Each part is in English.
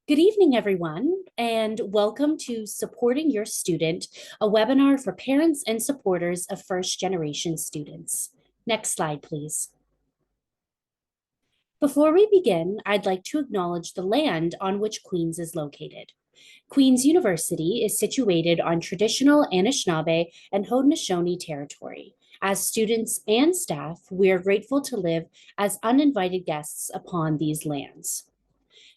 Good evening, everyone, and welcome to Supporting Your Student, a webinar for parents and supporters of first-generation students. Next slide, please. Before we begin, I'd like to acknowledge the land on which Queens is located. Queen's University is situated on traditional Anishinaabe and Haudenosaunee territory. As students and staff, we are grateful to live as uninvited guests upon these lands.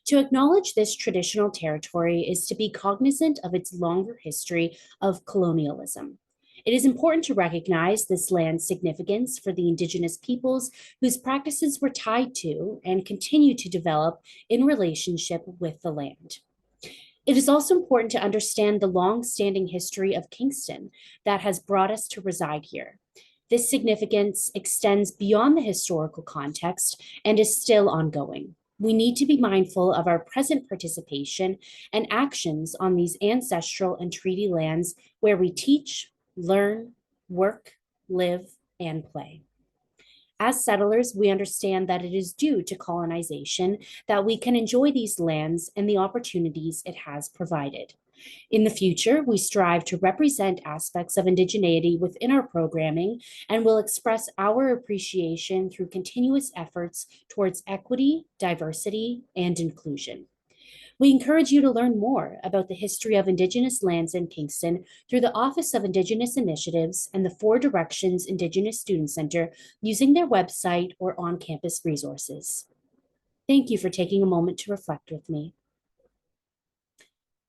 To acknowledge this traditional territory is to be cognizant of its longer history of colonialism. It is important to recognize this land's significance for the Indigenous peoples whose practices were tied to and continue to develop in relationship with the land. It is also important to understand the long-standing history of Kingston that has brought us to reside here. This significance extends beyond the historical context and is still ongoing. We need to be mindful of our present participation and actions on these ancestral and treaty lands where we teach, learn, work, live, and play. As settlers, we understand that it is due to colonization that we can enjoy these lands and the opportunities it has provided. In the future, we strive to represent aspects of indigeneity within our programming and will express our appreciation through continuous efforts towards equity, diversity, and inclusion. We encourage you to learn more about the history of Indigenous lands in Kingston through the Office of Indigenous Initiatives and the Four Directions Indigenous Student Center using their website or on-campus resources. Thank you for taking a moment to reflect with me.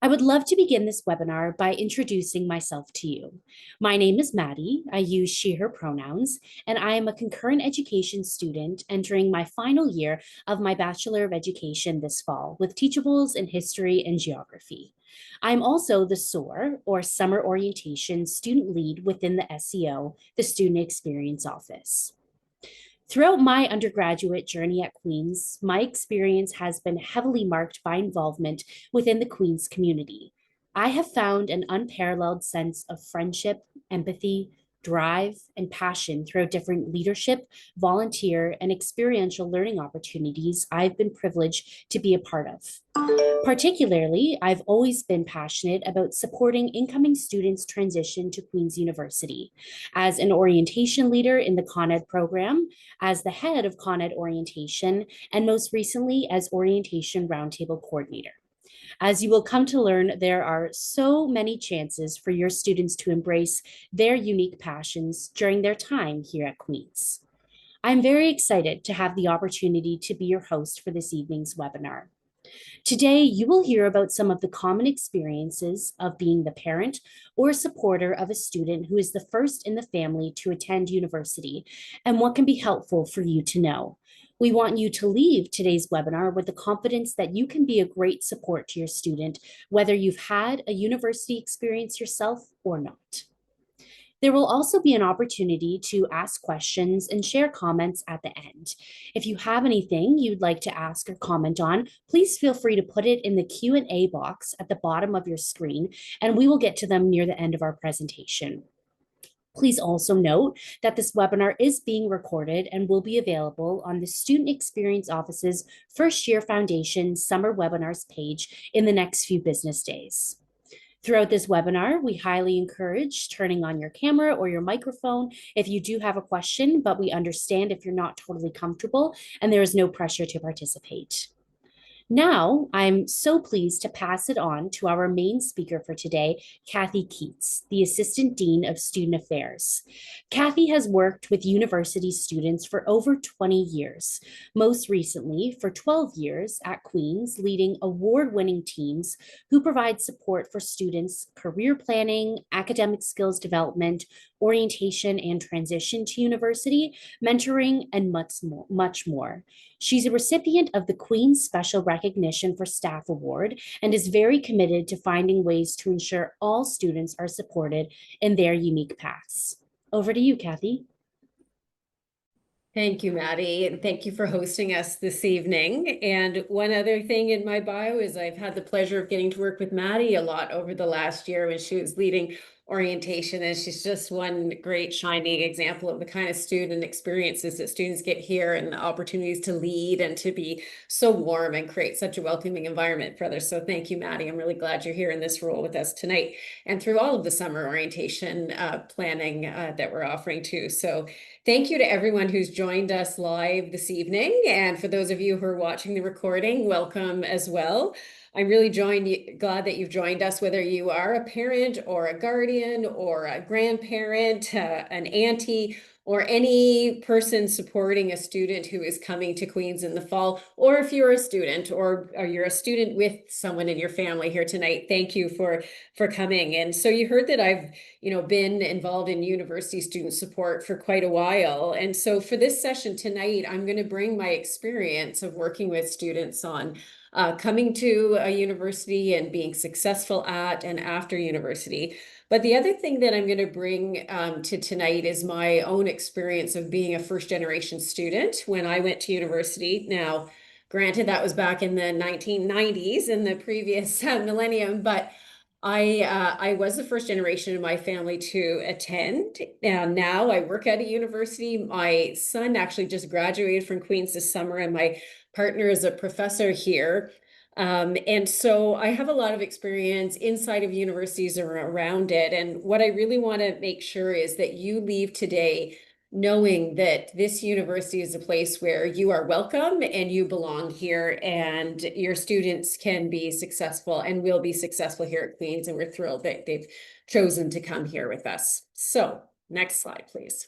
I would love to begin this webinar by introducing myself to you. My name is Maddie. I use she, her pronouns, and I am a concurrent education student entering my final year of my Bachelor of Education this fall with teachables in history and geography. I'm also the SOAR, or Summer Orientation Student Lead within the SEO, the Student Experience Office. Throughout my undergraduate journey at Queen's, my experience has been heavily marked by involvement within the Queen's community. I have found an unparalleled sense of friendship, empathy, drive, and passion throughout different leadership, volunteer, and experiential learning opportunities I've been privileged to be a part of. Particularly, I've always been passionate about supporting incoming students' transition to Queen's University. As an orientation leader in the Con Ed program, as the head of Con Ed Orientation, and most recently as Orientation Roundtable Coordinator. As you will come to learn, there are so many chances for your students to embrace their unique passions during their time here at Queen's. I'm very excited to have the opportunity to be your host for this evening's webinar. Today, you will hear about some of the common experiences of being the parent or supporter of a student who is the first in the family to attend university and what can be helpful for you to know. We want you to leave today's webinar with the confidence that you can be a great support to your student, whether you've had a university experience yourself or not. There will also be an opportunity to ask questions and share comments at the end. If you have anything you'd like to ask or comment on, please feel free to put it in the Q&A box at the bottom of your screen, and we will get to them near the end of our presentation. Please also note that this webinar is being recorded and will be available on the Student Experience Office's First Year Foundation Summer Webinars page in the next few business days. Throughout this webinar, we highly encourage turning on your camera or your microphone if you do have a question, but we understand if you're not totally comfortable and there is no pressure to participate. Now, I'm so pleased to pass it on to our main speaker for today, Cathy Keates, the Assistant Dean of Student Affairs. Cathy has worked with university students for over 20 years, most recently for 12 years at Queen's, leading award-winning teams who provide support for students' career planning, academic skills development, orientation and transition to university, mentoring, and much more. She's a recipient of the Queen's Special Recognition for Staff Award and is very committed to finding ways to ensure all students are supported in their unique paths. Over to you, Cathy. Thank you, Maddie, and thank you for hosting us this evening. And one other thing in my bio is I've had the pleasure of getting to work with Maddie a lot over the last year when she was leading orientation, and she's just one great shining example of the kind of student experiences that students get here and the opportunities to lead and to be so warm and create such a welcoming environment for others. So thank you, Maddie. I'm really glad you're here in this role with us tonight and through all of the summer orientation planning that we're offering too. So thank you to everyone who's joined us live this evening. And for those of you who are watching the recording, welcome as well. I'm really glad that you've joined us, whether you are a parent or a guardian or a grandparent, an auntie, or any person supporting a student who is coming to Queens in the fall, or if you're a student or you're a student with someone in your family here tonight, thank you for coming. And so you heard that I've been involved in university student support for quite a while. And so for this session tonight, I'm going to bring my experience of working with students on coming to a university and being successful at and after university. But the other thing that I'm going to bring to tonight is my own experience of being a first generation student when I went to university. Now, granted, that was back in the 1990s in the previous millennium, but I was the first generation in my family to attend. And now I work at a university. My son actually just graduated from Queens this summer, and my partner is a professor here. And so I have a lot of experience inside of universities or around it. And what I really want to make sure is that you leave today knowing that this university is a place where you are welcome and you belong here, and your students can be successful and will be successful here at Queens. And we're thrilled that they've chosen to come here with us. So next slide, please.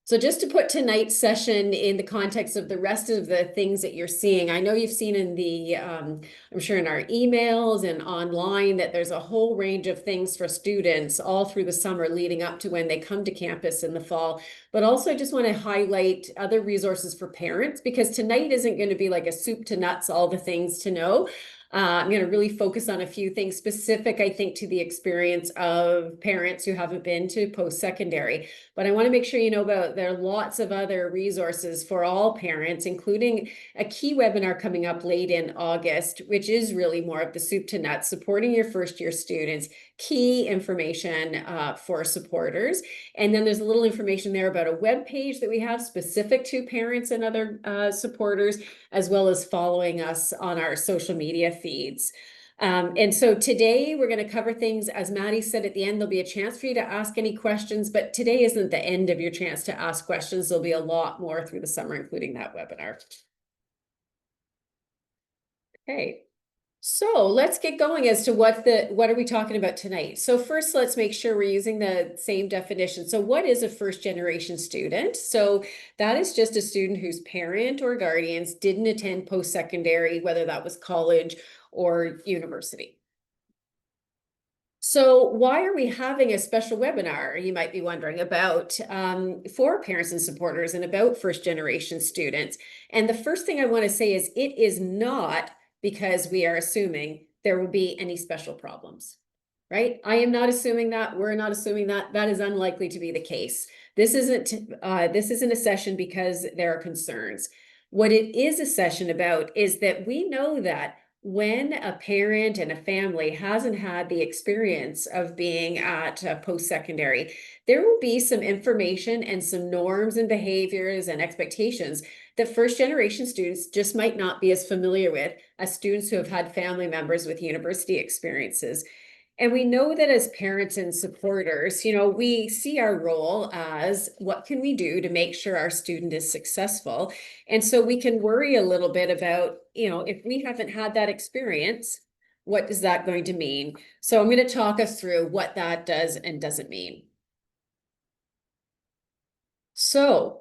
So just to put tonight's session in the context of the rest of the things that you're seeing, I know you've seen in the, I'm sure in our emails and online, that there's a whole range of things for students all through the summer leading up to when they come to campus in the fall. But also I just want to highlight other resources for parents, because tonight isn't going to be like a soup to nuts, all the things to know. I'm going to really focus on a few things specific, I think, to the experience of parents who haven't been to post-secondary. But I want to make sure you know about there are lots of other resources for all parents, including a key webinar coming up late in August, which is really more of the soup to nuts, supporting your first year students, key information for supporters. And then there's a little information there about a web page that we have specific to parents and other supporters, as well as following us on our social media feeds. And so today we're going to cover things, as Maddie said at the end, there'll be a chance for you to ask any questions, but today isn't the end of your chance to ask questions. There'll be a lot more through the summer, including that webinar. Okay. So let's get going as to what are we talking about tonight. So first, let's make sure we're using the same definition. So what is a first generation student? So that is just a student whose parent or guardians didn't attend post-secondary, whether that was college or university. So why are we having a special webinar, you might be wondering, about for parents and supporters and about first generation students? And the first thing I want to say is it is not because we are assuming there will be any special problems, right? I am not assuming that. We're not assuming that. That is unlikely to be the case. This isn't a session because there are concerns. What it is a session about is that we know that when a parent and a family hasn't had the experience of being at post-secondary, there will be some information and some norms and behaviors and expectations that first generation students just might not be as familiar with as students who have had family members with university experiences. And we know that as parents and supporters, we see our role as what can we do to make sure our student is successful. And so we can worry a little bit about, if we haven't had that experience, what is that going to mean? So I'm going to talk us through what that does and doesn't mean. So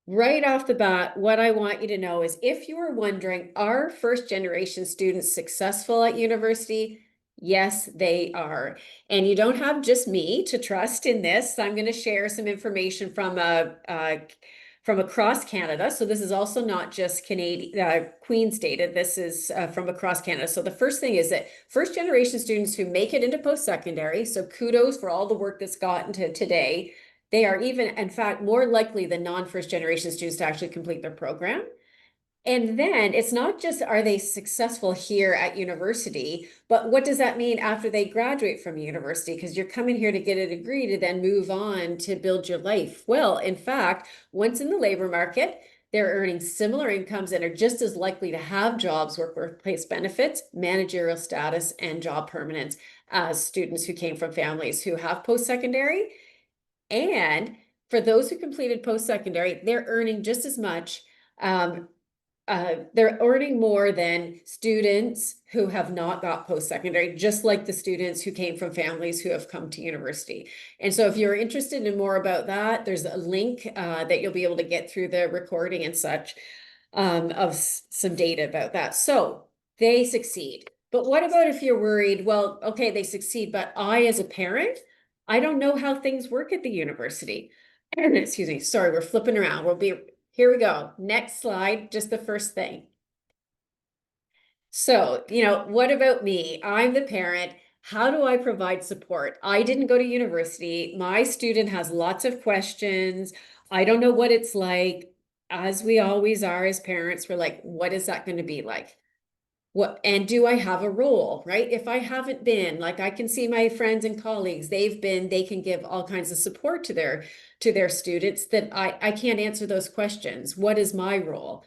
right off the bat, what I want you to know is if you are wondering, are first generation students successful at university? Yes, they are. And you don't have just me to trust in this. I'm going to share some information from across Canada. So this is also not just Canadian, Queen's data. This is from across Canada. So the first thing is that first generation students who make it into post-secondary, so kudos for all the work that's gotten to today, they are even, in fact, more likely than non-first generation students to actually complete their program. And then it's not just are they successful here at university, but what does that mean after they graduate from university? Because you're coming here to get a degree to then move on to build your life. Well, in fact, once in the labor market, they're earning similar incomes and are just as likely to have jobs, workplace benefits, managerial status, and job permanence as students who came from families who have post-secondary. And for those who completed post-secondary, they're earning just as much. They're earning more than students who have not got post-secondary, just like the students who came from families who have come to university. And so if you're interested in more about that, there's a link that you'll be able to get through the recording and such of some data about that. So they succeed. But what about if you're worried, well, okay, they succeed, but I, as a parent, I don't know how things work at the university. Excuse me, sorry, we're flipping around. Here we go. Next slide, just the first thing. So, what about me? I'm the parent. How do I provide support? I didn't go to university. My student has lots of questions. I don't know what it's like. As we always are as parents, we're like, what is that going to be like? And do I have a role, right? If I haven't been, like I can see my friends and colleagues, they can give all kinds of support to their students that I can't answer those questions. What is my role?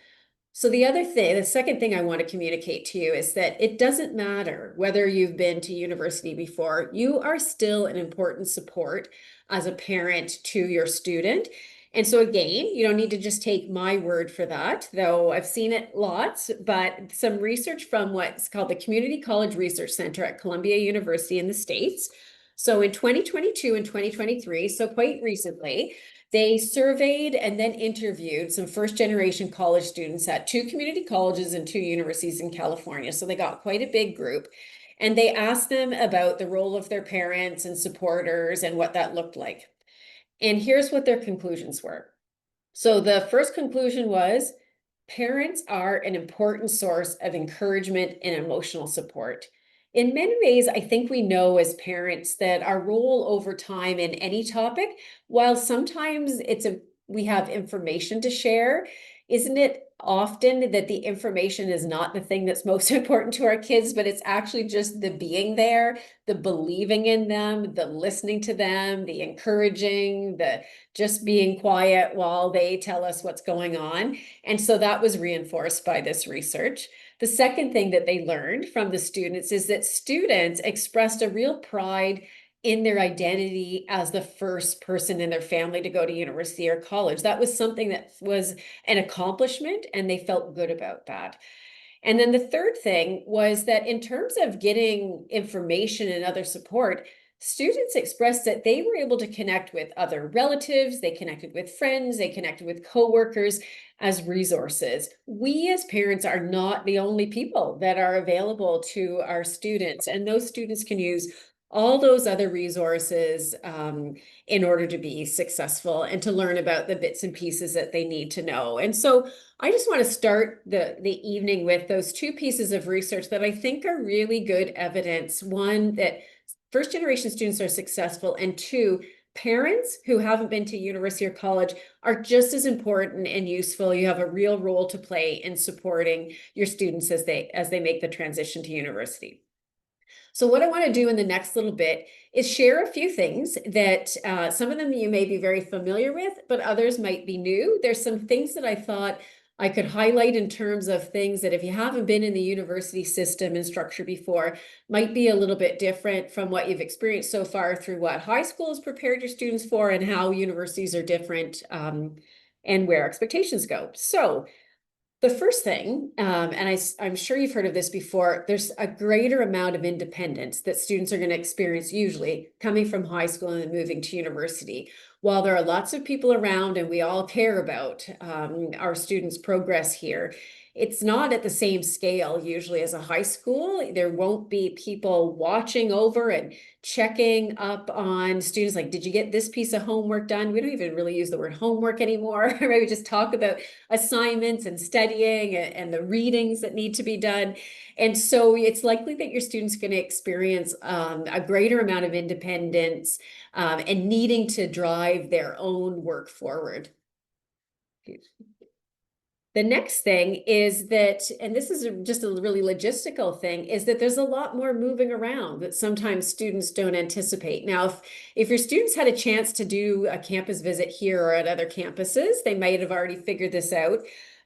So the second thing I want to communicate to you is that it doesn't matter whether you've been to university before, you are still an important support as a parent to your student. And so again, you don't need to just take my word for that, though I've seen it lots, but some research from what's called the Community College Research Center at Columbia University in the States. So in 2022 and 2023, so quite recently, they surveyed and then interviewed some first generation college students at two community colleges and two universities in California. So they got quite a big group. And they asked them about the role of their parents and supporters and what that looked like. And here's what their conclusions were. So the first conclusion was parents are an important source of encouragement and emotional support. In many ways, I think we know as parents that our role over time in any topic, while sometimes we have information to share, isn't it often that the information is not the thing that's most important to our kids, but it's actually just the being there, the believing in them, the listening to them, the encouraging, the just being quiet while they tell us what's going on. And so that was reinforced by this research. The second thing that they learned from the students is that students expressed a real pride in their identity as the first person in their family to go to university or college. That was something that was an accomplishment, and they felt good about that. And then the third thing was that in terms of getting information and other support, students expressed that they were able to connect with other relatives, they connected with friends, they connected with coworkers as resources. We as parents are not the only people that are available to our students, and those students can use all those other resources in order to be successful and to learn about the bits and pieces that they need to know. And so I just want to start the evening with those two pieces of research that I think are really good evidence. One, that first generation students are successful, and two, parents who haven't been to university or college are just as important and useful. You have a real role to play in supporting your students as they make the transition to university. So what I want to do in the next little bit is share a few things that some of them you may be very familiar with, but others might be new. There's some things that I thought I could highlight in terms of things that if you haven't been in the university system and structure before, might be a little bit different from what you've experienced so far through what high school has prepared your students for and how universities are different and where expectations go. So the first thing, and I'm sure you've heard of this before, there's a greater amount of independence that students are going to experience usually coming from high school and then moving to university. While there are lots of people around and we all care about our students' progress here, it's not at the same scale usually as a high school. There won't be people watching over and checking up on students like, did you get this piece of homework done? We don't even really use the word homework anymore. Right? We just talk about assignments and studying and the readings that need to be done. And so it's likely that your student's going to experience a greater amount of independence and needing to drive their own work forward. The next thing is that, and this is just a really logistical thing, is that there's a lot more moving around that sometimes students don't anticipate. Now, if your students had a chance to do a campus visit here or at other campuses, they might have already figured this out.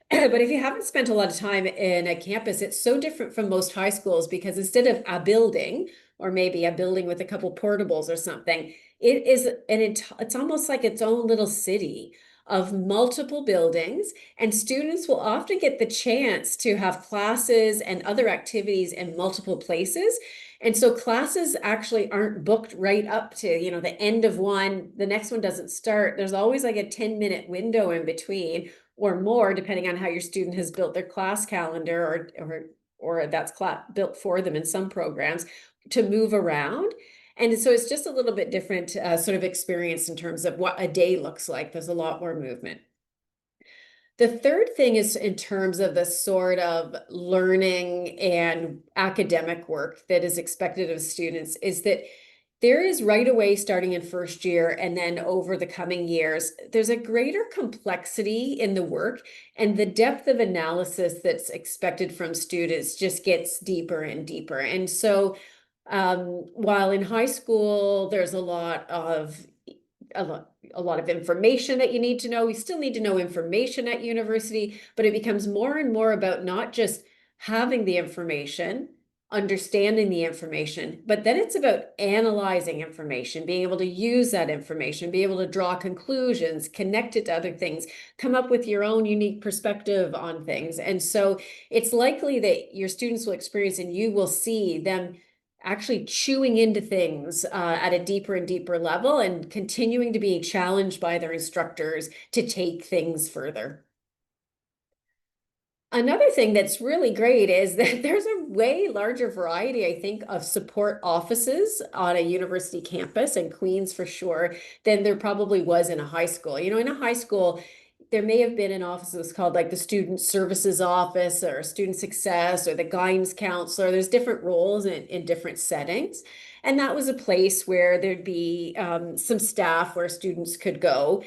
But if you haven't spent a lot of time in a campus, it's so different from most high schools because instead of a building, or maybe a building with a couple portables or something, it's almost like its own little city of multiple buildings, and students will often get the chance to have classes and other activities in multiple places. And so classes actually aren't booked right up to, the end of one, the next one doesn't start. There's always like a 10-minute window in between or more, depending on how your student has built their class calendar or that's built for them in some programs to move around. And so it's just a little bit different sort of experience in terms of what a day looks like. There's a lot more movement. The third thing is in terms of the sort of learning and academic work that is expected of students is that there is right away starting in first year and then over the coming years, there's a greater complexity in the work, and the depth of analysis that's expected from students just gets deeper and deeper. And so while in high school, there's a lot of information that you need to know. We still need to know information at university, but it becomes more and more about not just having the information, understanding the information, but then it's about analyzing information, being able to use that information, be able to draw conclusions, connect it to other things, come up with your own unique perspective on things. And so it's likely that your students will experience and you will see them actually chewing into things at a deeper and deeper level and continuing to be challenged by their instructors to take things further. Another thing that's really great is that there's a way larger variety, I think, of support offices on a university campus, and Queens for sure, than there probably was in a high school. In a high school, there may have been an office that's called like the student services office or student success or the guidance counselor. There's different roles in different settings. And that was a place where there'd be some staff where students could go.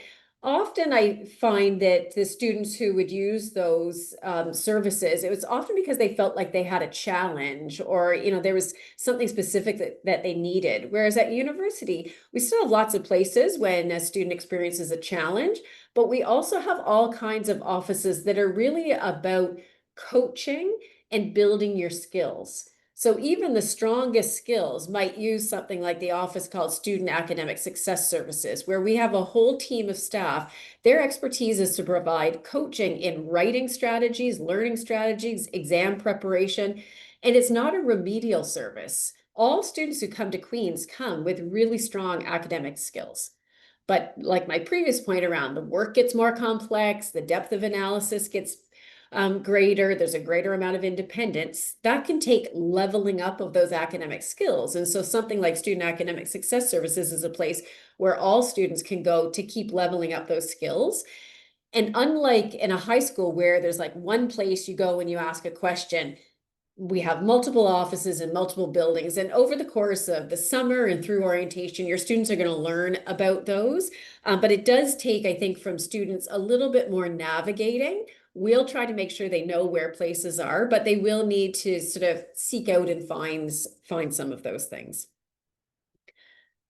Often I find that the students who would use those services, it was often because they felt like they had a challenge or, there was something specific that they needed. Whereas at university, we still have lots of places when a student experiences a challenge, but we also have all kinds of offices that are really about coaching and building your skills. So even the strongest skills might use something like the office called Student Academic Success Services, where we have a whole team of staff. Their expertise is to provide coaching in writing strategies, learning strategies, exam preparation, and it's not a remedial service. All students who come to Queens come with really strong academic skills. But like my previous point around, the work gets more complex, the depth of analysis gets greater, there's a greater amount of independence, that can take leveling up of those academic skills. And so something like Student Academic Success Services is a place where all students can go to keep leveling up those skills. And unlike in a high school where there's like one place you go when you ask a question, we have multiple offices and multiple buildings. And over the course of the summer and through orientation, your students are going to learn about those. But it does take, I think, from students a little bit more navigating. We'll try to make sure they know where places are, but they will need to sort of seek out and find some of those things.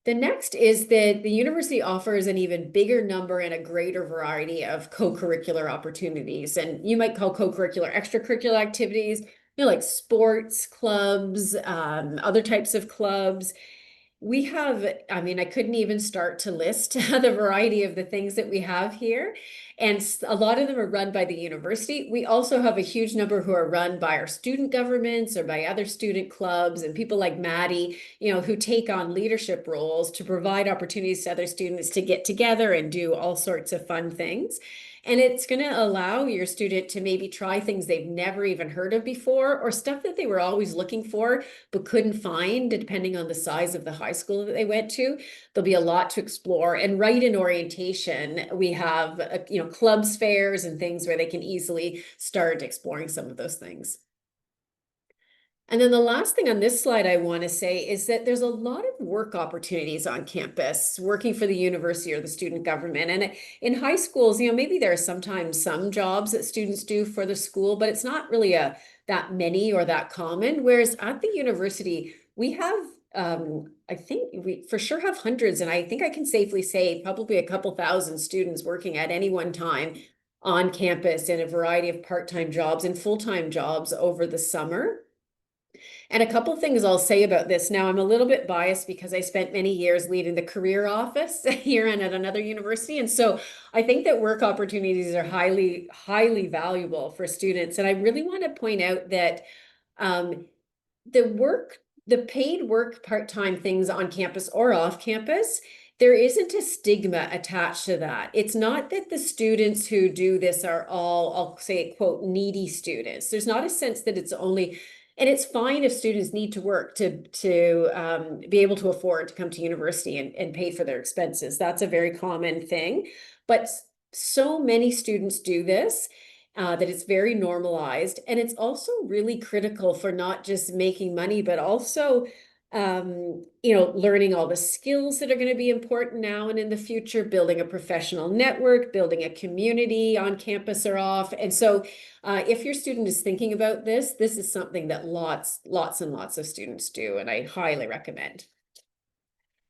The next is that the university offers an even bigger number and a greater variety of co-curricular opportunities. And you might call co-curricular extracurricular activities, like sports clubs, other types of clubs. We have, I couldn't even start to list the variety of the things that we have here. And a lot of them are run by the university. We also have a huge number who are run by our student governments or by other student clubs and people like Maddie, who take on leadership roles to provide opportunities to other students to get together and do all sorts of fun things. And it's going to allow your student to maybe try things they've never even heard of before or stuff that they were always looking for but couldn't find, depending on the size of the high school that they went to. There'll be a lot to explore. And right in orientation, we have, clubs, fairs, and things where they can easily start exploring some of those things. And then the last thing on this slide I want to say is that there's a lot of work opportunities on campus, working for the university or the student government. And in high schools, maybe there are sometimes some jobs that students do for the school, but it's not really that many or that common. Whereas at the university, we have, I think we for sure have hundreds, and I think I can safely say probably a couple thousand students working at any one time on campus in a variety of part-time jobs and full-time jobs over the summer. And a couple things I'll say about this. Now, I'm a little bit biased because I spent many years leading the career office here and at another university. And so I think that work opportunities are highly, highly valuable for students. And I really want to point out that um, the paid work part-time things on campus or off campus, there isn't a stigma attached to that. It's not that the students who do this are all, I'll say, quote, needy students. There's not a sense that it's only, and it's fine if students need to work to be able to afford to come to university and pay for their expenses. That's a very common thing. But so many students do this that it's very normalized. And it's also really critical for not just making money, but also learning all the skills that are going to be important now and in the future, building a professional network, building a community on campus or off. And so if your student is thinking about this, this is something that lots and lots of students do, and I highly recommend.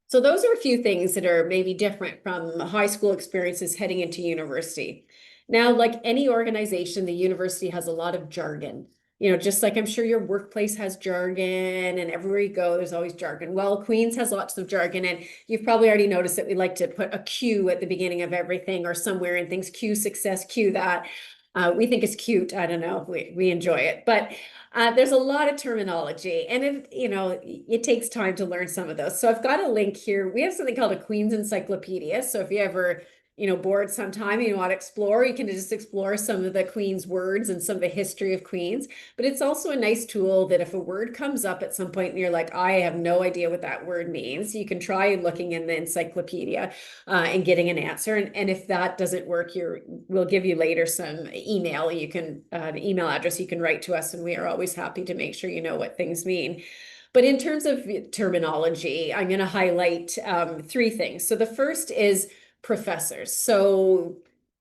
So those are a few things that are maybe different from high school experiences heading into university. Now, like any organization, the university has a lot of jargon. Just like I'm sure your workplace has jargon, and everywhere you go, there's always jargon. Well, Queen's has lots of jargon, and you've probably already noticed that we like to put a Q at the beginning of everything or somewhere in things, Q success, Q that. We think it's cute. I don't know. We enjoy it. But there's a lot of terminology, and it takes time to learn some of those. So I've got a link here. We have something called a Queen's Encyclopedia. So if you ever bored sometime and you want to explore, you can just explore some of the Queen's words and some of the history of Queen's. But it's also a nice tool that if a word comes up at some point and you're like, I have no idea what that word means, you can try looking in the encyclopedia and getting an answer. And if that doesn't work, we'll give you later some email. You can an email address you can write to us, and we are always happy to make sure you know what things mean. But in terms of terminology, I'm going to highlight three things. So the first is professors. So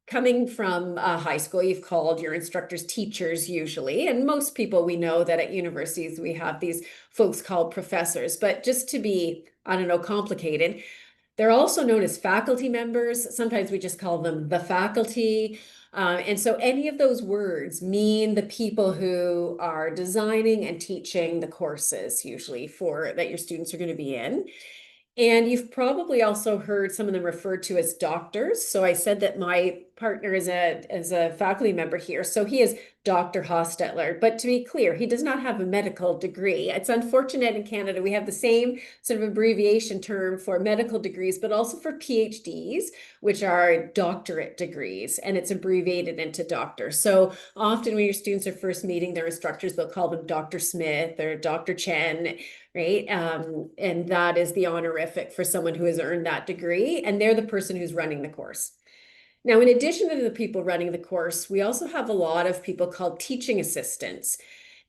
coming from high school, you've called your instructors teachers usually. And most people, we know that at universities, we have these folks called professors. But just to be, I don't know, complicated, they're also known as faculty members. Sometimes we just call them the faculty. And so any of those words mean the people who are designing and teaching the courses usually that your students are going to be in. And you've probably also heard some of them referred to as doctors. So I said that my partner is a faculty member here. So he is Dr. Hostetler. But to be clear, he does not have a medical degree. It's unfortunate in Canada, we have the same sort of abbreviation term for medical degrees, but also for PhDs, which are doctorate degrees, and it's abbreviated into doctor. So often when your students are first meeting their instructors, they'll call them Dr. Smith or Dr. Chen, right? And that is the honorific for someone who has earned that degree, and they're the person who's running the course. Now, in addition to the people running the course, we also have a lot of people called teaching assistants.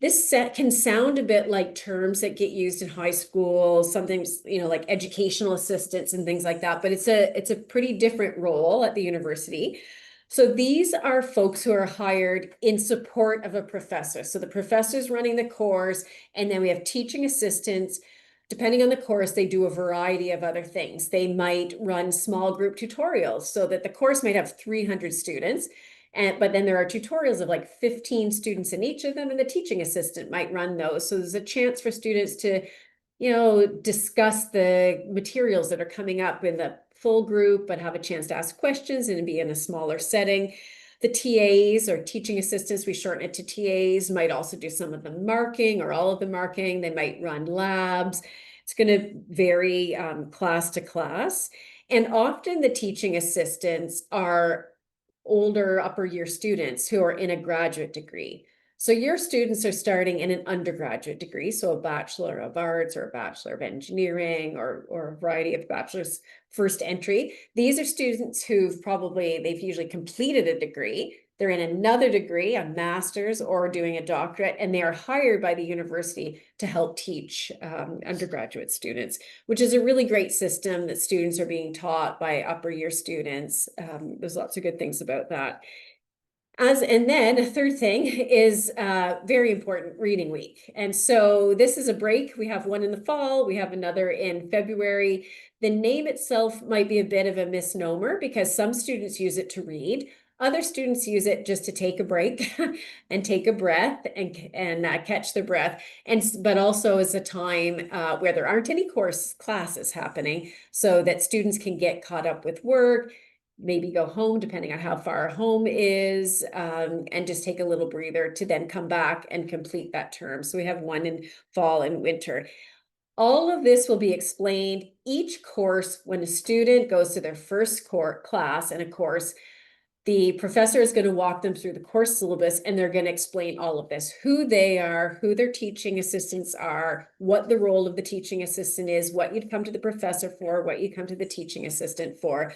This can sound a bit like terms that get used in high school, sometimes, like educational assistants and things like that, but it's a pretty different role at the university. So these are folks who are hired in support of a professor. So the professor's running the course, and then we have teaching assistants. Depending on the course, they do a variety of other things. They might run small group tutorials so that the course might have 300 students, but then there are tutorials of like 15 students in each of them, and the teaching assistant might run those. So there's a chance for students to, discuss the materials that are coming up in the full group, but have a chance to ask questions and be in a smaller setting. The TAs or teaching assistants, we shorten it to TAs, might also do some of the marking or all of the marking. They might run labs. It's going to vary class to class. And often the teaching assistants are older upper year students who are in a graduate degree. So your students are starting in an undergraduate degree, so a Bachelor of Arts or a Bachelor of Engineering or a variety of bachelor's first entry. These are students they've usually completed a degree. they're in another degree, a master's or doing a doctorate, and they are hired by the university to help teach undergraduate students, which is a really great system that students are being taught by upper year students. There's lots of good things about that. And then a third thing is very important, reading week. And so this is a break. We have one in the fall, we have another in February. The name itself might be a bit of a misnomer because some students use it to read. Other students use it just to take a break and take a breath and catch their breath. But also as a time where there aren't any classes happening so that students can get caught up with work, maybe go home depending on how far home is, and just take a little breather to then come back and complete that term. So we have one in fall and winter. All of this will be explained each course when a student goes to their first class and a course. The professor is going to walk them through the course syllabus and they're going to explain all of this, who they are, who their teaching assistants are, what the role of the teaching assistant is, what you'd come to the professor for, what you come to the teaching assistant for.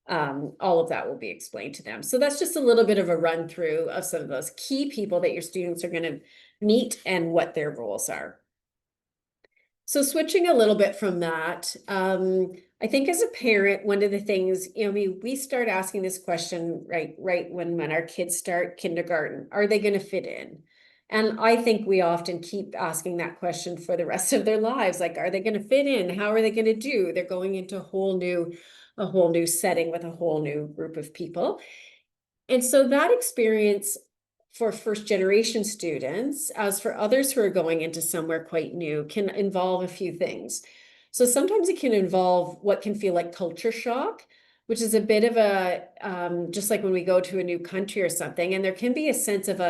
All of that will be explained to them. So that's just a little bit of a run through of some of those key people that your students are going to meet and what their roles are. So switching a little bit from that, I think as a parent, one of the things, we start asking this question right when our kids start kindergarten, are they going to fit in? And I think we often keep asking that question for the rest of their lives. Like, are they going to fit in? How are they going to do? They're going into a whole new setting with a whole new group of people. And so that experience for first generation students, as for others who are going into somewhere quite new, can involve a few things. So sometimes it can involve what can feel like culture shock, which is a bit of just like when we go to a new country or something, and there can be a sense of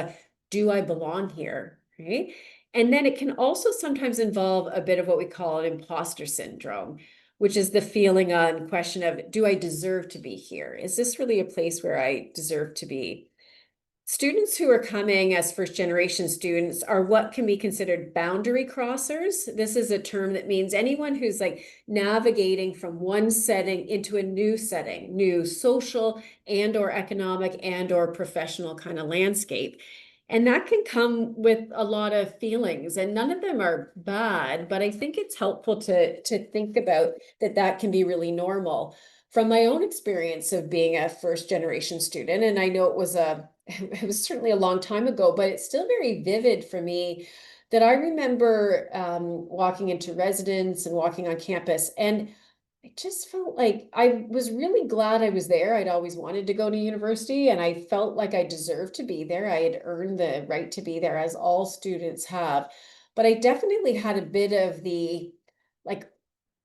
do I belong here, right? And then it can also sometimes involve a bit of what we call an imposter syndrome, which is the feeling on question of, do I deserve to be here? Is this really a place where I deserve to be? Students who are coming as first generation students are what can be considered boundary crossers. This is a term that means anyone who's like navigating from one setting into a new setting, new social and or economic and or professional kind of landscape. And that can come with a lot of feelings, and none of them are bad, but I think it's helpful to think about that can be really normal. From my own experience of being a first generation student, and I know it was certainly a long time ago, but it's still very vivid for me that I remember walking into residence and walking on campus, and I just felt like I was really glad I was there. I'd always wanted to go to university, and I felt like I deserved to be there. I had earned the right to be there, as all students have. But I definitely had a bit of the like,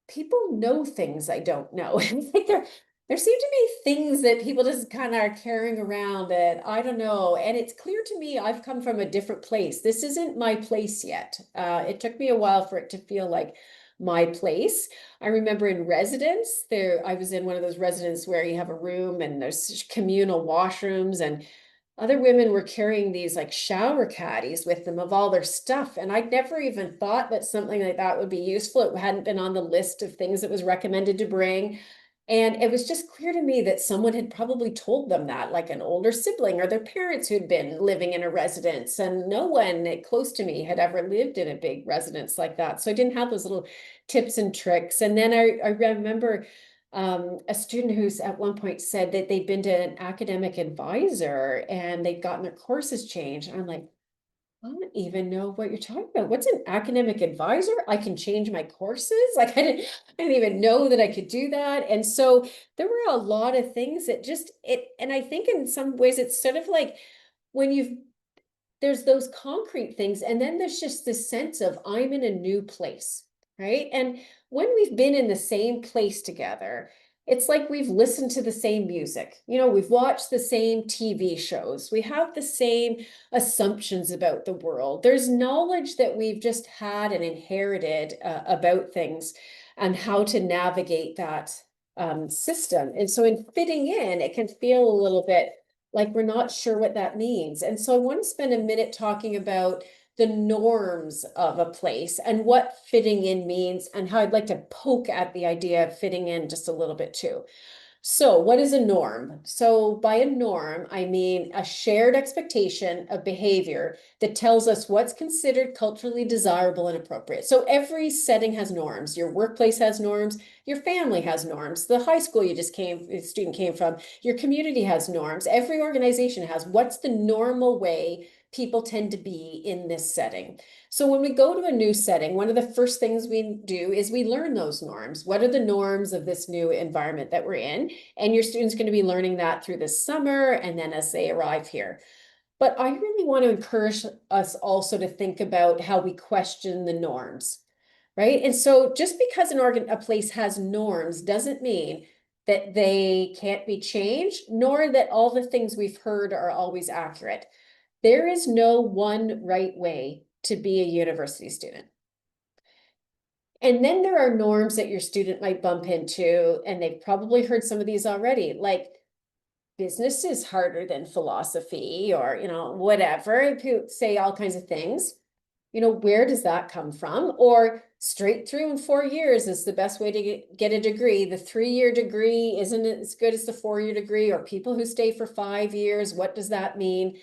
people know things I don't know. Like there seem to be things that people just kind of are carrying around that I don't know. And it's clear to me I've come from a different place. This isn't my place yet. It took me a while for it to feel like my place. I remember in residence I was in one of those residences where you have a room and there's communal washrooms, and other women were carrying these like shower caddies with them of all their stuff. And I'd never even thought that something like that would be useful. It hadn't been on the list of things that was recommended to bring. And it was just clear to me that someone had probably told them that, like an older sibling or their parents who'd been living in a residence. And no one close to me had ever lived in a big residence like that. So I didn't have those little tips and tricks. And then I remember a student who's at one point said that they'd been to an academic advisor and they'd gotten their courses changed. And I'm like, I don't even know what you're talking about. What's an academic advisor? I can change my courses. Like I didn't even know that I could do that. And so there were a lot of things that and I think in some ways it's sort of like when there's those concrete things, and then there's just this sense of I'm in a new place, right? And when we've been in the same place together, it's like we've listened to the same music. We've watched the same TV shows. We have the same assumptions about the world. There's knowledge that we've just had and inherited about things and how to navigate that system. And so in fitting in, it can feel a little bit like we're not sure what that means. And so I want to spend a minute talking about the norms of a place and what fitting in means, and how I'd like to poke at the idea of fitting in just a little bit too. So, what is a norm? So, by a norm, I mean a shared expectation of behavior that tells us what's considered culturally desirable and appropriate. So, every setting has norms. Your workplace has norms, your family has norms, the high school student came from, your community has norms. Every organization has what's the normal way people tend to be in this setting. So when we go to a new setting, one of the first things we do is we learn those norms. What are the norms of this new environment that we're in? And your students going to be learning that through this summer and then as they arrive here. But I really want to encourage us also to think about how we question the norms, right? And so just because a place has norms doesn't mean that they can't be changed, nor that all the things we've heard are always accurate. There is no one right way to be a university student. And then there are norms that your student might bump into, and they've probably heard some of these already, like business is harder than philosophy, or, whatever, people say all kinds of things. Where does that come from? Or straight through in 4 years is the best way to get a degree. The 3-year degree isn't as good as the 4-year degree, or people who stay for 5 years. What does that mean?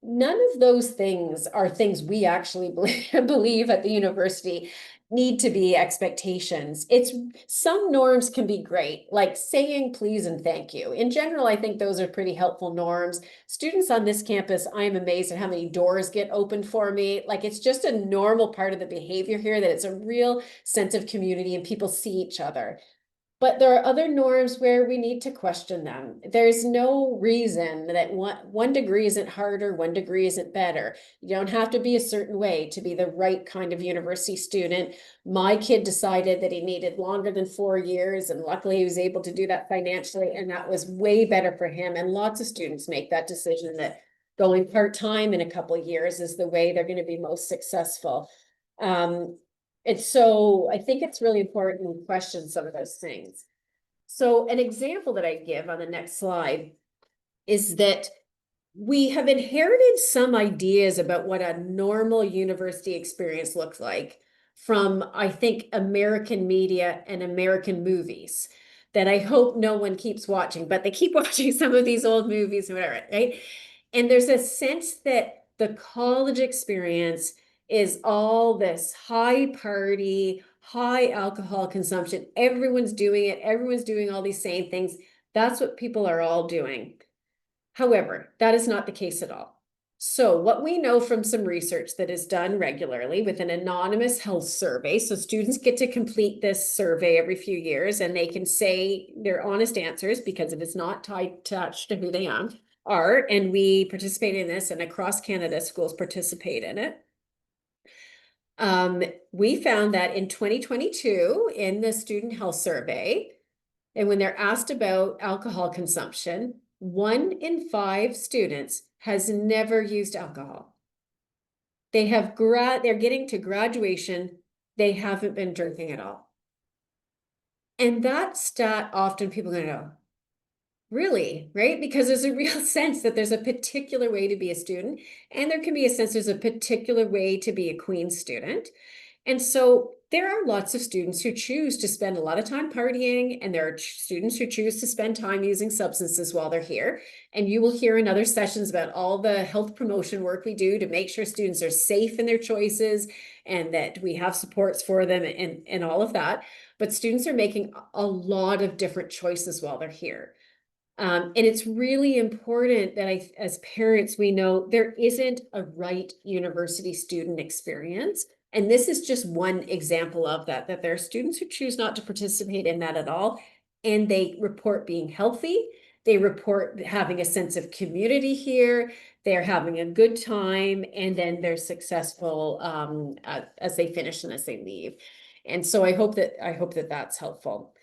None of those things are things we actually believe at the university need to be expectations. It's some norms can be great, like saying please and thank you. In general, I think those are pretty helpful norms. Students on this campus, I'm amazed at how many doors get opened for me. Like it's just a normal part of the behavior here, that it's a real sense of community and people see each other. But there are other norms where we need to question them. There's no reason that one degree isn't harder, one degree isn't better. You don't have to be a certain way to be the right kind of university student. My kid decided that he needed longer than 4 years, and luckily he was able to do that financially, and that was way better for him. And lots of students make that decision, that going part-time in a couple of years is the way they're going to be most successful. And so I think it's really important to question some of those things. So an example that I give on the next slide is that we have inherited some ideas about what a normal university experience looks like from, I think, American media and American movies that I hope no one keeps watching, but they keep watching some of these old movies or whatever, right? And there's a sense that the college experience is all this high party, high alcohol consumption. Everyone's doing it. Everyone's doing all these same things. That's what people are all doing. However, that is not the case at all. So what we know from some research that is done regularly with an anonymous health survey, so students get to complete this survey every few years and they can say their honest answers, because if it's not attached to who they are, and we participate in this, and across Canada schools participate in it. We found that in 2022 in the student health survey, and when they're asked about alcohol consumption, 1 in 5 students has never used alcohol. They're getting to graduation, they haven't been drinking at all. And that stat, often people are gonna go, really, right? Because there's a real sense that there's a particular way to be a student, and there can be a sense there's a particular way to be a Queen student. And so there are lots of students who choose to spend a lot of time partying, and there are students who choose to spend time using substances while they're here. And you will hear in other sessions about all the health promotion work we do to make sure students are safe in their choices and that we have supports for them and all of that. But students are making a lot of different choices while they're here. And it's really important that as parents, we know there isn't a right university student experience. And this is just one example of that there are students who choose not to participate in that at all. And they report being healthy. They report having a sense of community here. They're having a good time, and then they're successful as they finish and as they leave. And so I hope that that's helpful.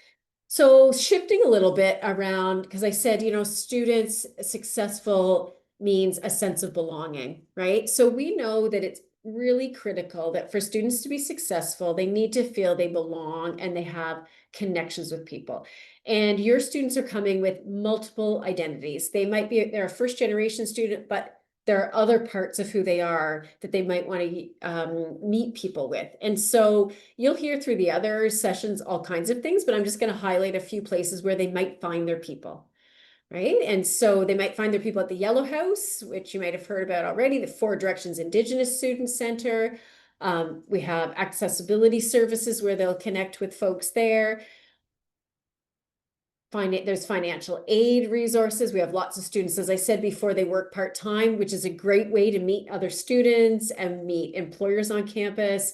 So shifting a little bit around, because I said, students successful means a sense of belonging, right? So we know that it's really critical that for students to be successful, they need to feel they belong and they have connections with people. And your students are coming with multiple identities. They're a first generation student, but there are other parts of who they are that they might want to meet people with. And so you'll hear through the other sessions all kinds of things, but I'm just going to highlight a few places where they might find their people. Right. And so they might find their people at the Yellow House, which you might have heard about already, the Four Directions Indigenous Student Center. We have accessibility services where they'll connect with folks there. There's financial aid resources. We have lots of students, as I said before, they work part-time, which is a great way to meet other students and meet employers on campus.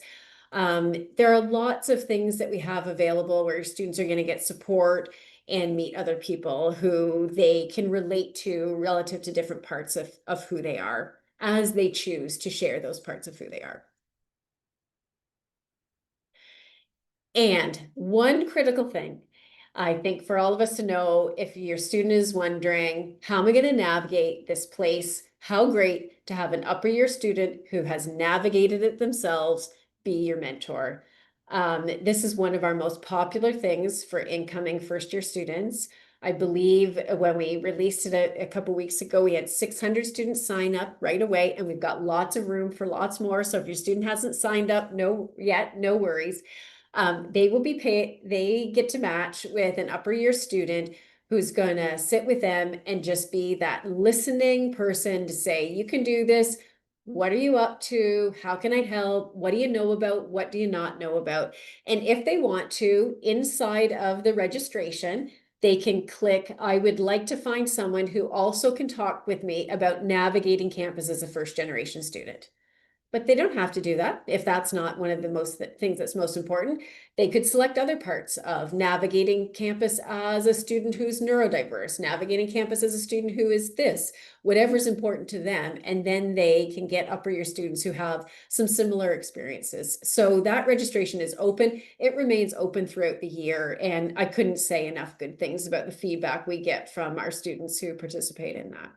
There are lots of things that we have available where your students are going to get support and meet other people who they can relate to relative to different parts of who they are as they choose to share those parts of who they are. And one critical thing, I think for all of us to know, if your student is wondering, how am I going to navigate this place? How great to have an upper year student who has navigated it themselves be your mentor. This is one of our most popular things for incoming first year students. I believe when we released it a couple weeks ago, we had 600 students sign up right away, and we've got lots of room for lots more. So if your student hasn't signed up no worries. They will be paid, they get to match with an upper year student who's going to sit with them and just be that listening person to say, you can do this. What are you up to? How can I help? What do you know about? What do you not know about? And if they want to, inside of the registration, they can click, I would like to find someone who also can talk with me about navigating campus as a first generation student. But they don't have to do that if that's not one of the most things that's most important. They could select other parts of navigating campus as a student who's neurodiverse, navigating campus as a student who is this, whatever's important to them. And then they can get upper year students who have some similar experiences. So that registration is open. It remains open throughout the year. And I couldn't say enough good things about the feedback we get from our students who participate in that.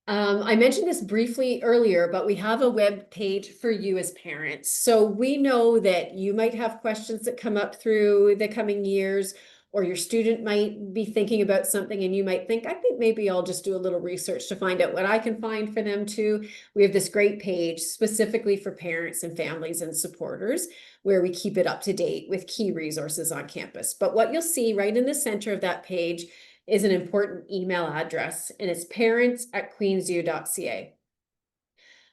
I mentioned this briefly earlier, but we have a web page for you as parents. So we know that you might have questions that come up through the coming years, or your student might be thinking about something and you might think, I think maybe I'll just do a little research to find out what I can find for them too. We have this great page specifically for parents and families and supporters where we keep it up to date with key resources on campus. But what you'll see right in the center of that page is an important email address, and it's parents@queensu.ca.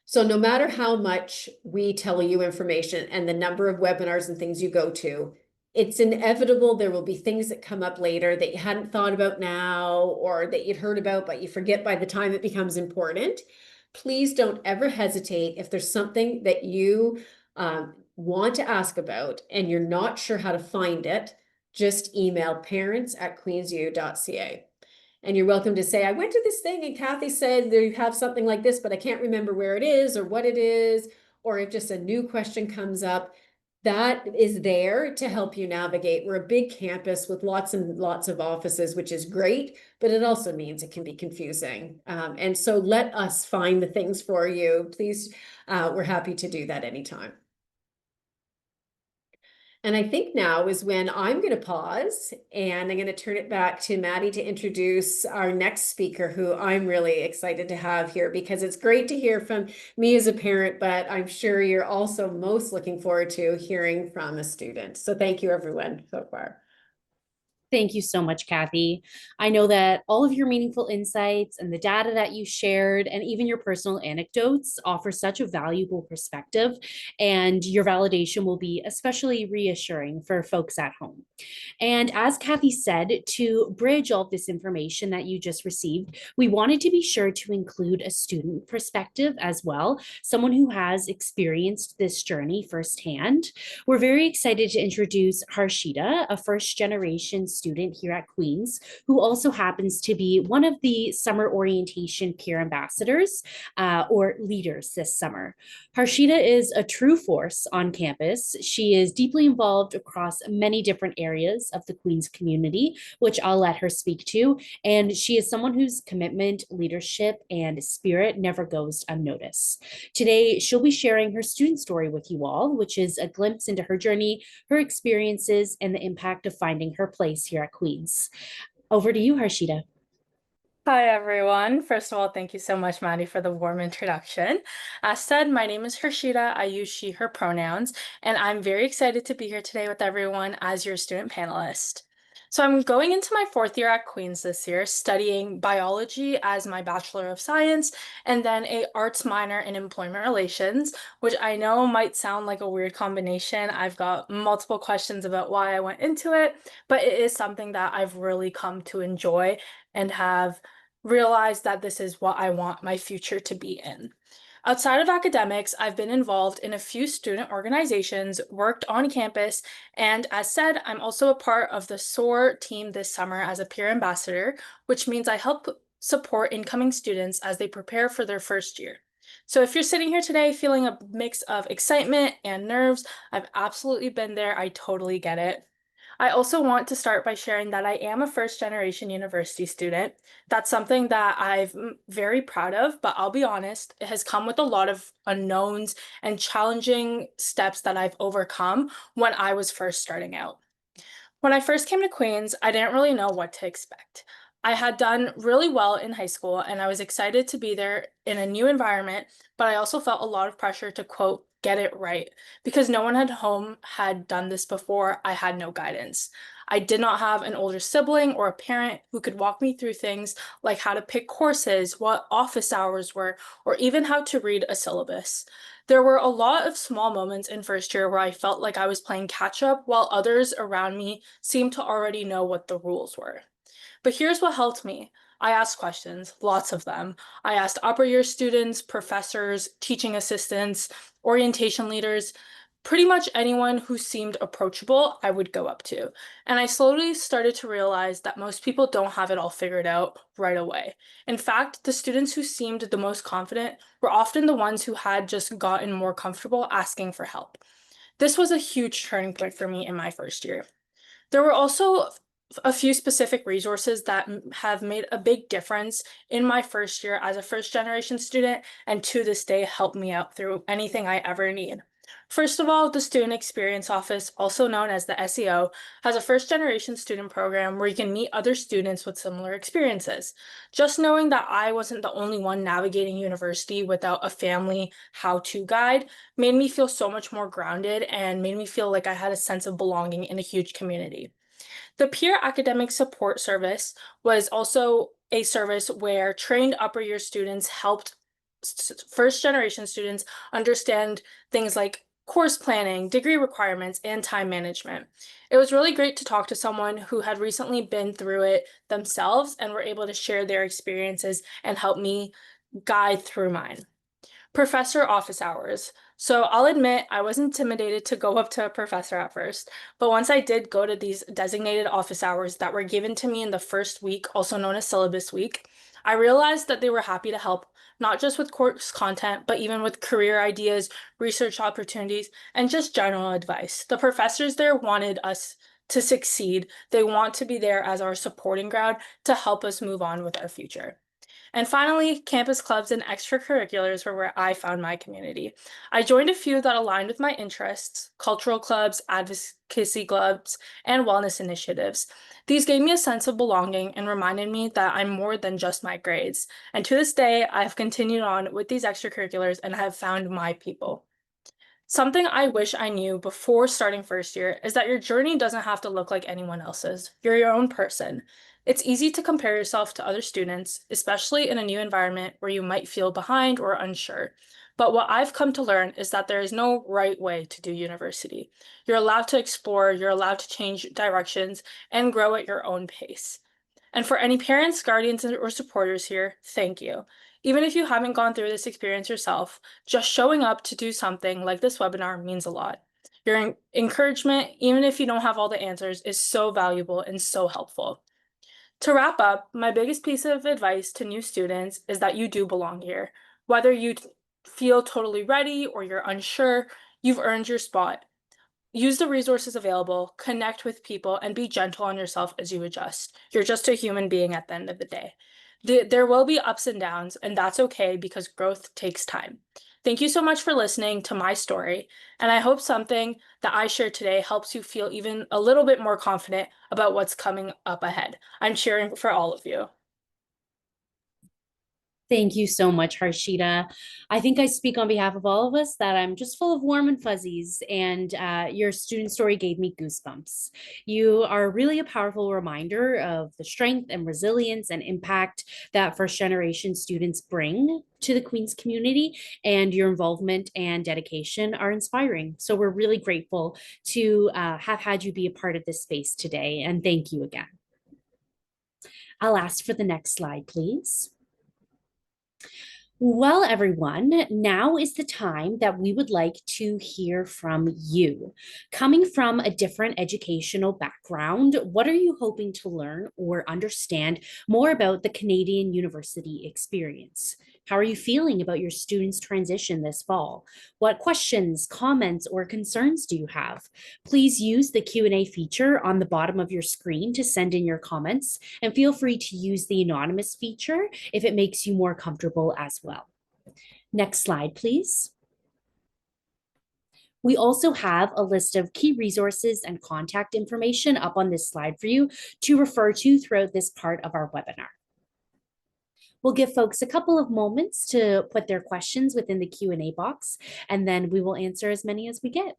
So no matter how much we tell you information and the number of webinars and things you go to, it's inevitable there will be things that come up later that you hadn't thought about now or that you'd heard about, but you forget by the time it becomes important. Please don't ever hesitate if there's something that you want to ask about and you're not sure how to find it, just email parents@queensu.ca. And you're welcome to say, I went to this thing and Cathy said they have something like this, but I can't remember where it is or what it is. Or if just a new question comes up, that is there to help you navigate. We're a big campus with lots and lots of offices, which is great, but it also means it can be confusing. And so let us find the things for you. Please, we're happy to do that anytime. And I think now is when I'm going to pause and I'm going to turn it back to Maddie to introduce our next speaker, who I'm really excited to have here because it's great to hear from me as a parent, but I'm sure you're also most looking forward to hearing from a student. So thank you everyone so far. Thank you so much, Cathy. I know that all of your meaningful insights and the data that you shared, and even your personal anecdotes, offer such a valuable perspective, and your validation will be especially reassuring for folks at home. And as Cathy said, to bridge all of this information that you just received, we wanted to be sure to include a student perspective as well, someone who has experienced this journey firsthand. We're very excited to introduce Harshita, a first generation student here at Queen's, who also happens to be one of the summer orientation peer ambassadors or leaders this summer. Harshita is a true force on campus. She is deeply involved across many different areas of the Queen's community, which I'll let her speak to. And she is someone whose commitment, leadership, and spirit never goes unnoticed. Today, she'll be sharing her student story with you all, which is a glimpse into her journey, her experiences, and the impact of finding her place here at Queen's. Over to you, Harshita. Hi, everyone. First of all, thank you so much, Maddie, for the warm introduction. As said, my name is Harshita. I use she, her pronouns, and I'm very excited to be here today with everyone as your student panelist. So I'm going into my fourth year at Queen's this year, studying biology as my Bachelor of Science, and then a arts minor in employment relations, which I know might sound like a weird combination. I've got multiple questions about why I went into it, but it is something that I've really come to enjoy and have realized that this is what I want my future to be in. Outside of academics, I've been involved in a few student organizations, worked on campus, and as said, I'm also a part of the SOAR team this summer as a peer ambassador, which means I help support incoming students as they prepare for their first year. So if you're sitting here today feeling a mix of excitement and nerves, I've absolutely been there. I totally get it. I also want to start by sharing that I am a first generation university student. That's something that I'm very proud of, but I'll be honest, it has come with a lot of unknowns and challenging steps that I've overcome when I was first starting out. When I first came to Queens, I didn't really know what to expect. I had done really well in high school and I was excited to be there in a new environment, but I also felt a lot of pressure to quote, get it right. Because no one at home had done this before, I had no guidance. I did not have an older sibling or a parent who could walk me through things like how to pick courses, what office hours were, or even how to read a syllabus. There were a lot of small moments in first year where I felt like I was playing catch up while others around me seemed to already know what the rules were. But here's what helped me. I asked questions, lots of them. I asked upper year students, professors, teaching assistants, orientation leaders, pretty much anyone who seemed approachable, I would go up to. And I slowly started to realize that most people don't have it all figured out right away. In fact, the students who seemed the most confident were often the ones who had just gotten more comfortable asking for help. This was a huge turning point for me in my first year. There were also a few specific resources that have made a big difference in my first year as a first generation student and to this day help me out through anything I ever need. First of all, the Student Experience Office, also known as the SEO, has a first generation student program where you can meet other students with similar experiences. Just knowing that I wasn't the only one navigating university without a family how-to guide made me feel so much more grounded and made me feel like I had a sense of belonging in a huge community. The Peer Academic Support Service was also a service where trained upper year students helped first generation students understand things like course planning, degree requirements, and time management. It was really great to talk to someone who had recently been through it themselves and were able to share their experiences and help me guide through mine. Professor office hours. So I'll admit I was intimidated to go up to a professor at first, but once I did go to these designated office hours that were given to me in the first week, also known as syllabus week, I realized that they were happy to help, not just with course content, but even with career ideas, research opportunities, and just general advice. The professors there wanted us to succeed. They want to be there as our supporting ground to help us move on with our future. And finally, campus clubs and extracurriculars were where I found my community. I joined a few that aligned with my interests: cultural clubs, advocacy clubs, and wellness initiatives. These gave me a sense of belonging and reminded me that I'm more than just my grades. And to this day, I have continued on with these extracurriculars and have found my people. Something I wish I knew before starting first year is that your journey doesn't have to look like anyone else's. You're your own person. It's easy to compare yourself to other students, especially in a new environment where you might feel behind or unsure. But what I've come to learn is that there is no right way to do university. You're allowed to explore, you're allowed to change directions, and grow at your own pace. And for any parents, guardians, or supporters here, thank you. Even if you haven't gone through this experience yourself, just showing up to do something like this webinar means a lot. Your encouragement, even if you don't have all the answers, is so valuable and so helpful. To wrap up, my biggest piece of advice to new students is that you do belong here. Whether you feel totally ready or you're unsure, you've earned your spot. Use the resources available, connect with people, and be gentle on yourself as you adjust. You're just a human being at the end of the day. There will be ups and downs, and that's okay because growth takes time. Thank you so much for listening to my story, and I hope something that I shared today helps you feel even a little bit more confident about what's coming up ahead. I'm cheering for all of you. Thank you so much, Harshita. I think I speak on behalf of all of us that I'm just full of warm and fuzzies, and your student story gave me goosebumps. You are really a powerful reminder of the strength and resilience and impact that first generation students bring to the Queens community, and your involvement and dedication are inspiring. So we're really grateful to have had you be a part of this space today, and thank you again. I'll ask for the next slide, please. Well, everyone, now is the time that we would like to hear from you. Coming from a different educational background, what are you hoping to learn or understand more about the Canadian university experience? How are you feeling about your students' transition this fall? What questions, comments, or concerns do you have? Please use the Q&A feature on the bottom of your screen to send in your comments, and feel free to use the anonymous feature if it makes you more comfortable as well. Next slide, please. We also have a list of key resources and contact information up on this slide for you to refer to throughout this part of our webinar. We'll give folks a couple of moments to put their questions within the Q&A box, and then we will answer as many as we get.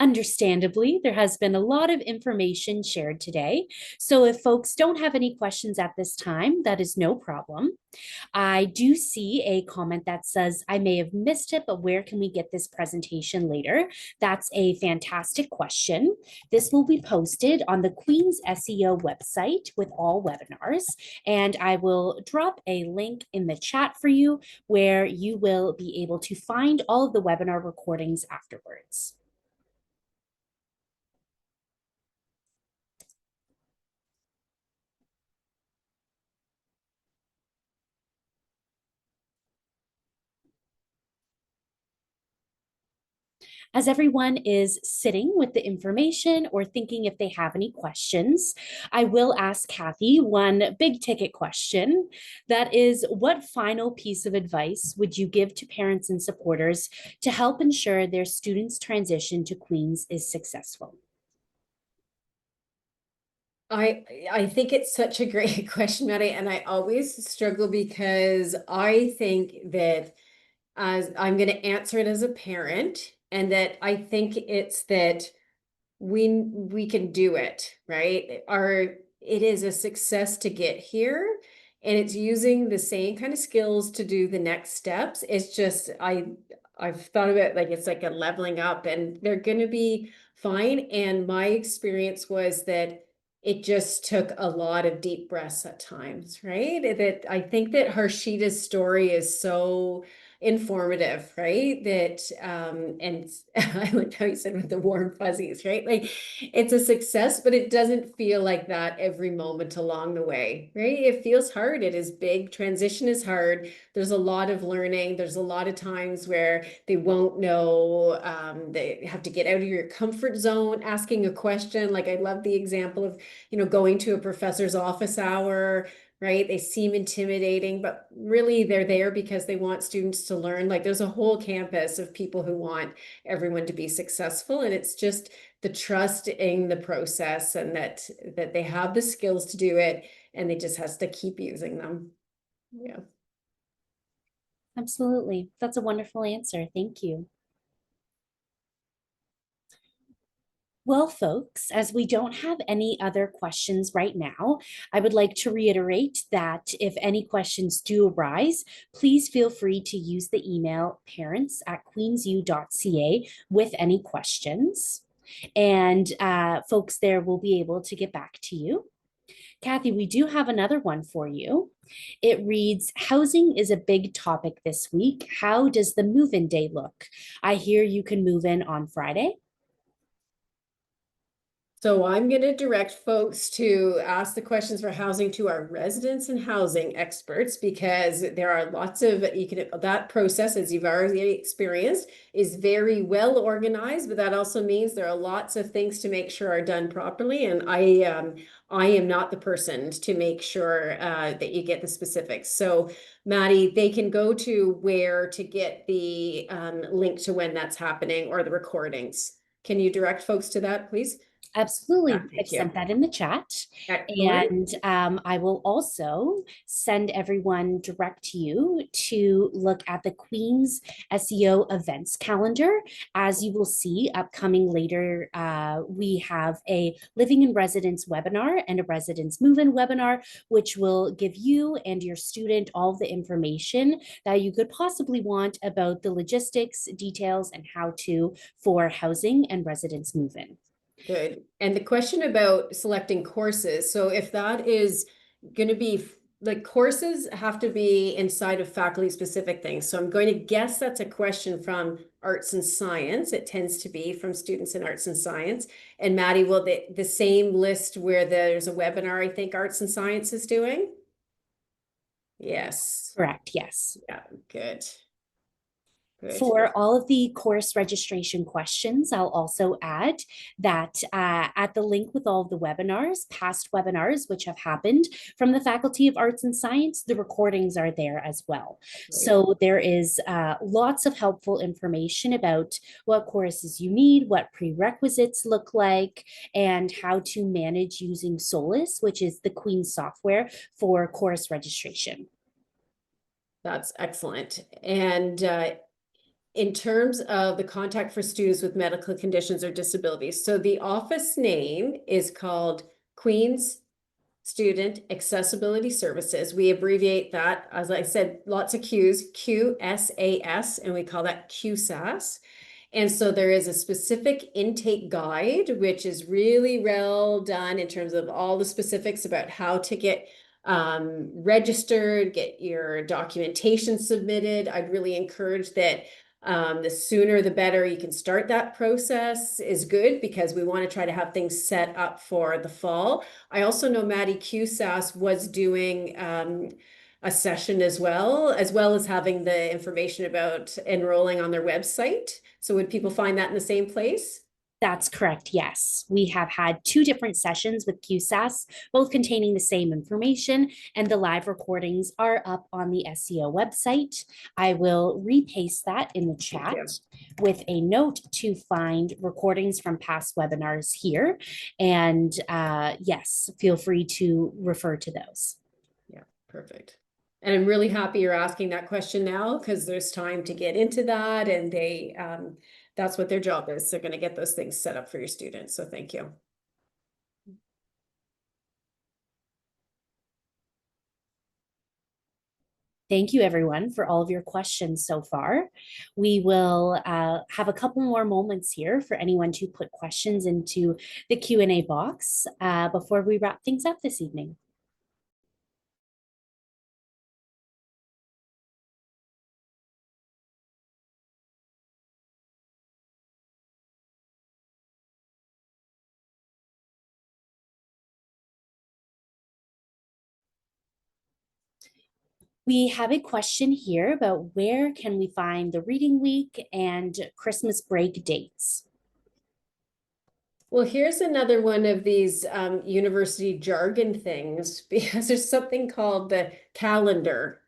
Understandably, there has been a lot of information shared today. So if folks don't have any questions at this time, that is no problem. I do see a comment that says, I may have missed it, but where can we get this presentation later? That's a fantastic question. This will be posted on the Queen's SEO website with all webinars, and I will drop a link in the chat for you where you will be able to find all of the webinar recordings afterwards. As everyone is sitting with the information or thinking if they have any questions, I will ask Cathy one big ticket question. That is, what final piece of advice would you give to parents and supporters to help ensure their students' transition to Queens is successful? I think it's such a great question, Maddie, and I always struggle because I think that as I'm going to answer it as a parent, and that I think it's that we can do it, right? It is a success to get here, and it's using the same kind of skills to do the next steps. It's just I've thought of it like it's like a leveling up, and they're going to be fine. And my experience was that it just took a lot of deep breaths at times, right? That I think that Harshita's story is so informative, right? That and I like how you said with the warm fuzzies, right? Like it's a success, but it doesn't feel like that every moment along the way, right? It feels hard. It is big. Transition is hard. There's a lot of learning. There's a lot of times where they won't know. They have to get out of your comfort zone, asking a question. Like I love the example of, going to a professor's office hour, right? They seem intimidating, but really they're there because they want students to learn. Like there's a whole campus of people who want everyone to be successful. And it's just the trust in the process, and that they have the skills to do it, and they just has to keep using them. Yeah. Absolutely. That's a wonderful answer. Thank you. Well, folks, as we don't have any other questions right now, I would like to reiterate that if any questions do arise, please feel free to use the email parents@queensu.ca with any questions. And folks there will be able to get back to you. Cathy, we do have another one for you. It reads, housing is a big topic this week. How does the move-in day look? I hear you can move in on Friday. So I'm going to direct folks to ask the questions for housing to our residents and housing experts, because there are lots of, that process, as you've already experienced, is very well organized, but that also means there are lots of things to make sure are done properly. And I am not the person to make sure that you get the specifics. So Maddie, they can go to where to get the link to when that's happening or the recordings. Can you direct folks to that, please? Absolutely. Yeah, I've thank you. sent that in the chat. Excellent. And I will also send everyone direct you to look at the Queen's SEO events calendar. As you will see upcoming later, we have a Living in Residence webinar and a Residence Move-In webinar, which will give you and your student all the information that you could possibly want about the logistics, details, and how to for housing and residence move-in. Good. And the question about selecting courses. So if that is going to be, like, courses have to be inside of faculty specific things. So I'm going to guess that's a question from arts and science. It tends to be from students in arts and science. And Maddie, will the same list where there's a webinar, I think arts and science is doing? Yes. Correct, yes. Yeah, good. Good. For all of the course registration questions, I'll also add that at the link with all of the webinars, past webinars which have happened from the Faculty of Arts and Science, the recordings are there as well. Great. So there is lots of helpful information about what courses you need, what prerequisites look like, and how to manage using Solus, which is the Queen software for course registration. That's excellent. And in terms of the contact for students with medical conditions or disabilities, so the office name is called Queen's Student Accessibility Services. We abbreviate that, as I said, lots of Q's, QSAS, and we call that QSAS. And so there is a specific intake guide, which is really well done in terms of all the specifics about how to get registered, get your documentation submitted. I'd really encourage that the sooner the better you can start that process is good, because we want to try to have things set up for the fall. I also know Maddie QSAS was doing a session as well as having the information about enrolling on their website. So would people find that in the same place? That's correct, yes. We have had 2 different sessions with QSAS, both containing the same information, and the live recordings are up on the SEO website. I will repaste that in the chat with a note to find recordings from past webinars here. And yes, feel free to refer to those. Yeah, perfect. And I'm really happy you're asking that question now, because there's time to get into that, and they that's what their job is. They're going to get those things set up for your students. So thank you. Thank you, everyone, for all of your questions so far. We will have a couple more moments here for anyone to put questions into the Q&A box before we wrap things up this evening. We have a question here about where can we find the reading week and Christmas break dates? Well, here's another one of these university jargon things, because there's something called the calendar.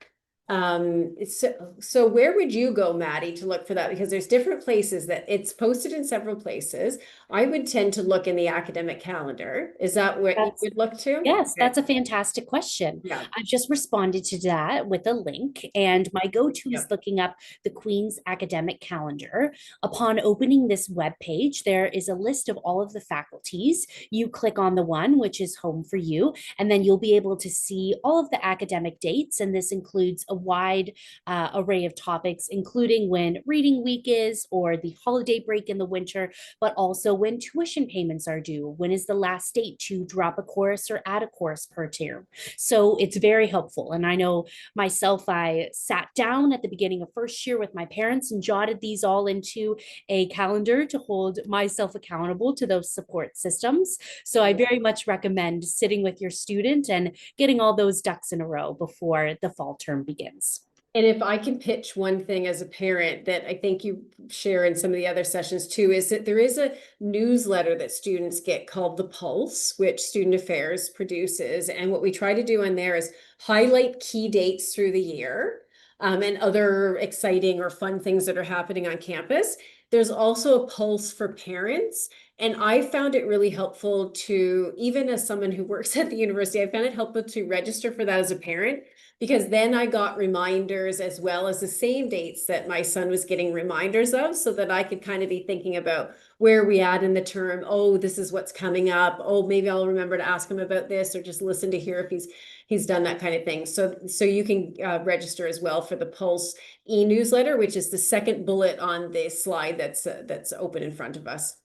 So where would you go, Maddie, to look for that? Because there's different places that it's posted in several places. I would tend to look in the academic calendar. Is that what you would look to? Yes, Okay. that's a fantastic question. Yeah. I've just responded to that with a link, and my go-to is looking up the Queen's academic calendar. Upon opening this web page, there is a list of all of the faculties. You click on the one which is home for you, and then you'll be able to see all of the academic dates, and this includes a wide array of topics, including when reading week is or the holiday break in the winter, but also when tuition payments are due. When is the last date to drop a course or add a course per term? So it's very helpful. And I know myself, I sat down at the beginning of first year with my parents and jotted these all into a calendar to hold myself accountable to those support systems. So I very much recommend sitting with your student and getting all those ducks in a row before the fall term begins. And if I can pitch one thing as a parent that I think you share in some of the other sessions too, is that there is a newsletter that students get called The Pulse, which Student Affairs produces. And what we try to do in there is highlight key dates through the year, and other exciting or fun things that are happening on campus. There's also a pulse for parents. And I found it really helpful to, even as someone who works at the university, I found it helpful to register for that as a parent, because then I got reminders as well as the same dates that my son was getting reminders of, so that I could kind of be thinking about where we at in the term. Oh, this is what's coming up. Oh, maybe I'll remember to ask him about this, or just listen to hear if he's done that kind of thing. So you can register as well for the Pulse e-newsletter, which is the second bullet on the slide that's open in front of us.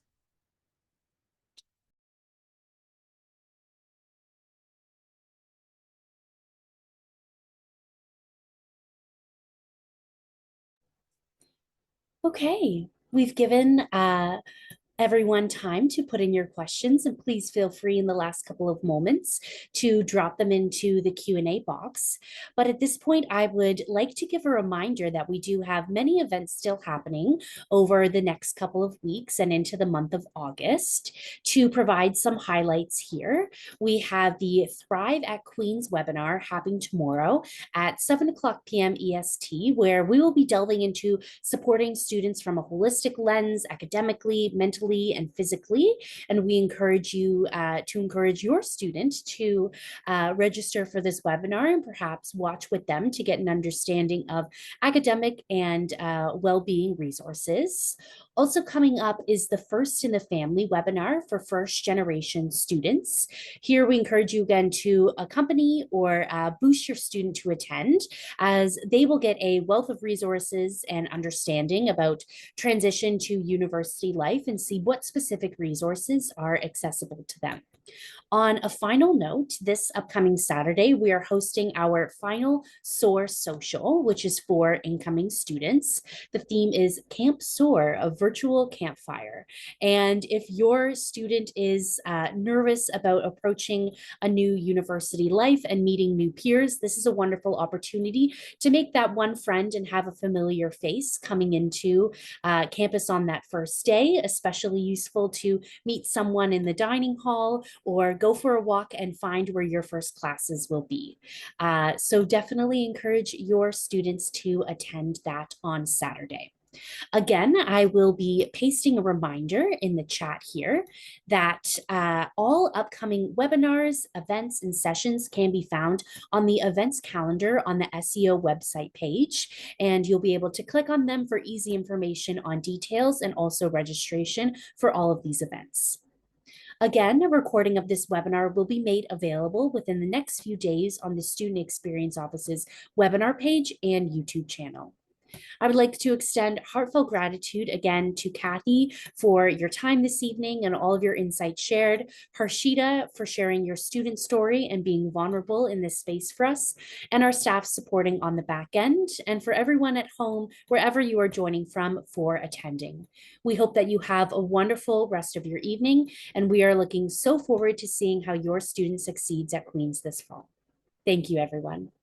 Okay, we've given everyone time to put in your questions, and please feel free in the last couple of moments to drop them into the Q&A box. But at this point, I would like to give a reminder that we do have many events still happening over the next couple of weeks and into the month of August. To provide some highlights here, we have the Thrive at Queen's webinar happening tomorrow at 7:00 p.m. EST, where we will be delving into supporting students from a holistic lens, academically, mentally, and physically. And we encourage you to encourage your student to register for this webinar and perhaps watch with them to get an understanding of academic and well-being resources. Also coming up is the First in the Family webinar for first generation students. Here we encourage you again to accompany or boost your student to attend, as they will get a wealth of resources and understanding about transition to university life and see what specific resources are accessible to them. On a final note, this upcoming Saturday, we are hosting our final SOAR social, which is for incoming students. The theme is Camp SOAR, a virtual campfire. And if your student is nervous about approaching a new university life and meeting new peers, this is a wonderful opportunity to make that one friend and have a familiar face coming into campus on that first day. Especially useful to meet someone in the dining hall or go for a walk and find where your first classes will be. So definitely encourage your students to attend that on Saturday. Again, I will be pasting a reminder in the chat here that all upcoming webinars, events, and sessions can be found on the events calendar on the SEO website page, and you'll be able to click on them for easy information on details and also registration for all of these events. Again, a recording of this webinar will be made available within the next few days on the Student Experience Office's webinar page and YouTube channel. I would like to extend heartfelt gratitude again to Cathy for your time this evening and all of your insights shared, Harshita for sharing your student story and being vulnerable in this space for us, and our staff supporting on the back end, and for everyone at home, wherever you are joining from, for attending. We hope that you have a wonderful rest of your evening, and we are looking so forward to seeing how your student succeeds at Queen's this fall. Thank you, everyone.